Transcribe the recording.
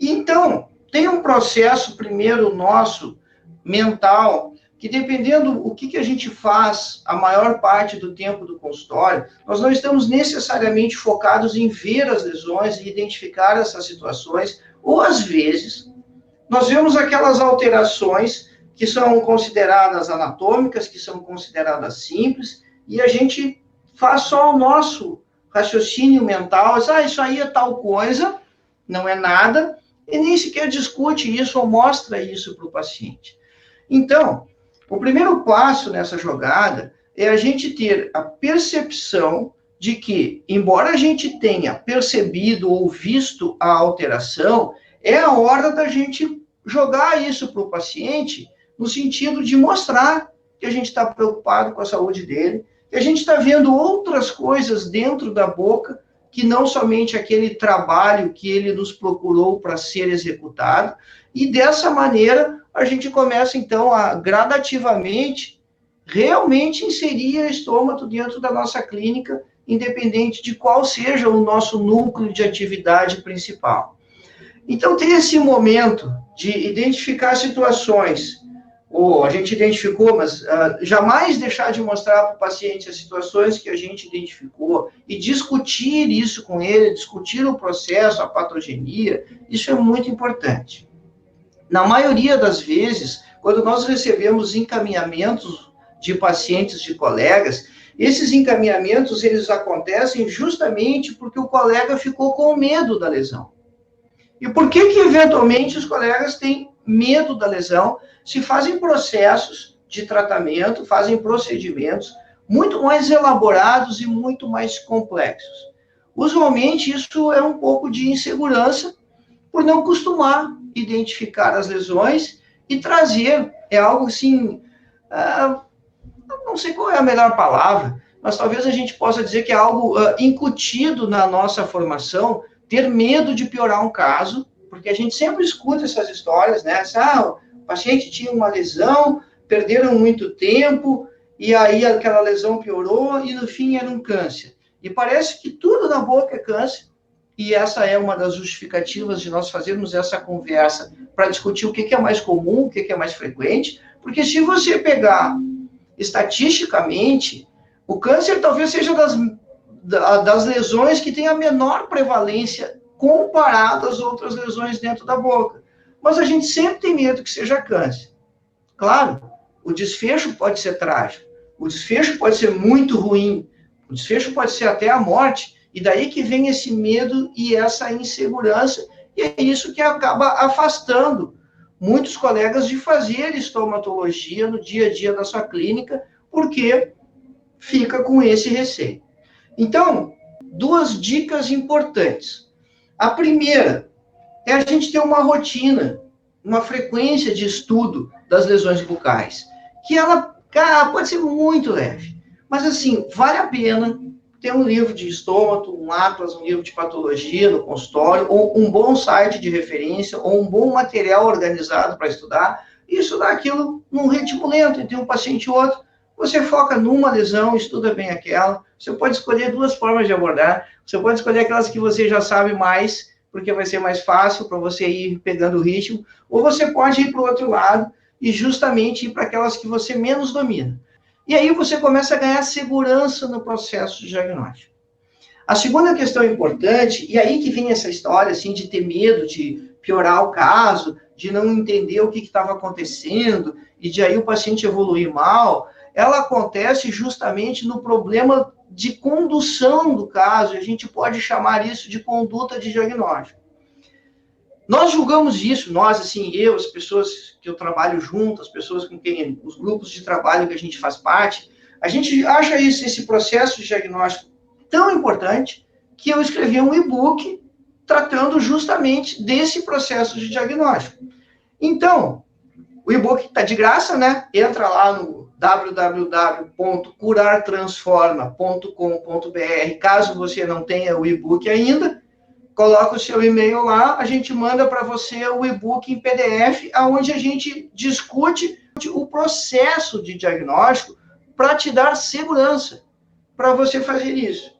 Então, tem um processo, primeiro, nosso, mental, que dependendo o que a gente faz a maior parte do tempo do consultório, nós não estamos necessariamente focados em ver as lesões e identificar essas situações, ou às vezes, nós vemos aquelas alterações que são consideradas anatômicas, que são consideradas simples, e a gente faz só o nosso raciocínio mental, isso aí é tal coisa, não é nada, e nem sequer discute isso ou mostra isso para o paciente. Então, o primeiro passo nessa jogada é a gente ter a percepção de que, embora a gente tenha percebido ou visto a alteração, é a hora da gente jogar isso para o paciente no sentido de mostrar que a gente está preocupado com a saúde dele, que a gente está vendo outras coisas dentro da boca, que não somente aquele trabalho que ele nos procurou para ser executado, e dessa maneira a gente começa, então, a gradativamente realmente inserir a estômago dentro da nossa clínica, independente de qual seja o nosso núcleo de atividade principal. Então, tem esse momento de identificar situações, ou a gente identificou, mas jamais deixar de mostrar para o paciente as situações que a gente identificou e discutir isso com ele, discutir o processo, a patogenia, isso é muito importante. Na maioria das vezes, quando nós recebemos encaminhamentos de pacientes, de colegas, esses encaminhamentos, eles acontecem justamente porque o colega ficou com medo da lesão. E por que eventualmente, os colegas têm medo da lesão, se fazem processos de tratamento, fazem procedimentos muito mais elaborados e muito mais complexos. Usualmente, isso é um pouco de insegurança, por não costumar identificar as lesões e trazer, é algo assim, não sei qual é a melhor palavra, mas talvez a gente possa dizer que é algo incutido na nossa formação, ter medo de piorar um caso, porque a gente sempre escuta essas histórias, né? O paciente tinha uma lesão, perderam muito tempo, e aí aquela lesão piorou, e no fim era um câncer. E parece que tudo na boca é câncer, e essa é uma das justificativas de nós fazermos essa conversa para discutir o que é mais comum, o que é mais frequente, porque se você pegar estatisticamente, o câncer talvez seja das lesões que tem a menor prevalência comparado às outras lesões dentro da boca. Mas a gente sempre tem medo que seja câncer. Claro, o desfecho pode ser trágico, o desfecho pode ser muito ruim, o desfecho pode ser até a morte, e daí que vem esse medo e essa insegurança, e é isso que acaba afastando muitos colegas de fazer estomatologia no dia a dia da sua clínica, porque fica com esse receio. Então, duas dicas importantes. A primeira é a gente ter uma rotina, uma frequência de estudo das lesões bucais, que ela pode ser muito leve, mas assim, vale a pena ter um livro de estômago, um atlas, um livro de patologia no consultório, ou um bom site de referência, ou um bom material organizado para estudar, e estudar aquilo num ritmo lento, entre um paciente e outro. Você foca numa lesão, estuda bem aquela, você pode escolher duas formas de abordar, você pode escolher aquelas que você já sabe mais, porque vai ser mais fácil para você ir pegando o ritmo, ou você pode ir para o outro lado e justamente ir para aquelas que você menos domina. E aí você começa a ganhar segurança no processo de diagnóstico. A segunda questão importante, e aí que vem essa história assim, de ter medo de piorar o caso, de não entender o que estava acontecendo, e de aí o paciente evoluir mal, ela acontece justamente no problema de condução do caso, a gente pode chamar isso de conduta de diagnóstico. Nós julgamos isso, nós, assim, eu, as pessoas que eu trabalho junto, as pessoas com quem, os grupos de trabalho que a gente faz parte, a gente acha esse processo de diagnóstico tão importante que eu escrevi um e-book tratando justamente desse processo de diagnóstico. Então, o e-book está de graça, né? Entra lá no www.curartransforma.com.br, caso você não tenha o e-book ainda, coloca o seu e-mail lá, a gente manda para você o e-book em PDF, onde a gente discute o processo de diagnóstico para te dar segurança para você fazer isso.